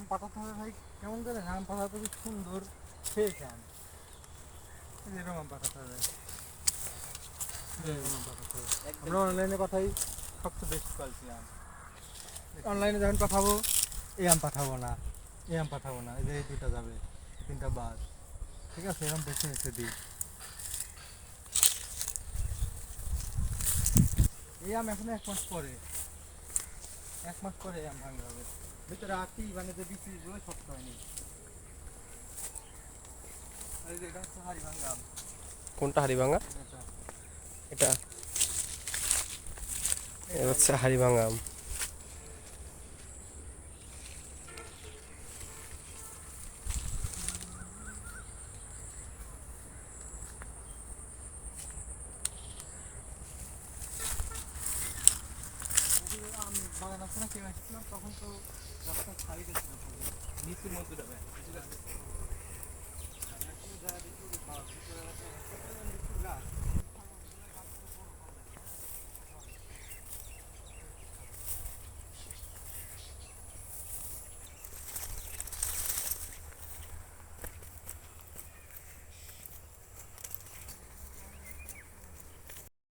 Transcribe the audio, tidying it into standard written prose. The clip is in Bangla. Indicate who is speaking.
Speaker 1: আম পাঠাতে হবে ভাই, কেমন করে আম পাঠাতে হবে সুন্দর খেয়েছে আম, এরকম আম পাঠাতে হবে। আমরা অনলাইনে পাঠাই সবচেয়ে বেস্ট কোয়ালিটি আম। অনলাইনে যখন পাঠাবো এই আম পাঠাবো না, এই আম পাঠাবো না, এই যে এই দুটা যাবে, তিনটা বাদ, ঠিক আছে, এরকম বেছে বেছে দিই। এই আম এখন 1 মাস পরে, 1 মাস পরে এই আম ভাঙা হবে, ভিতরে আটি মানে যে বিচিগুলো শক্ত হয়নি। আর এই যে এটা হচ্ছে হাড়ি ভাঙা আম।
Speaker 2: কোনটা হাড়িভাঙা? এটা এটা হচ্ছে হাড়িভাঙা আম।
Speaker 1: আমি বাগান আছে না, কেউ আসছিলাম তখন তো রাস্তা খালি গেছিল, নিচু মজুর হবে যারা দেখি গাছ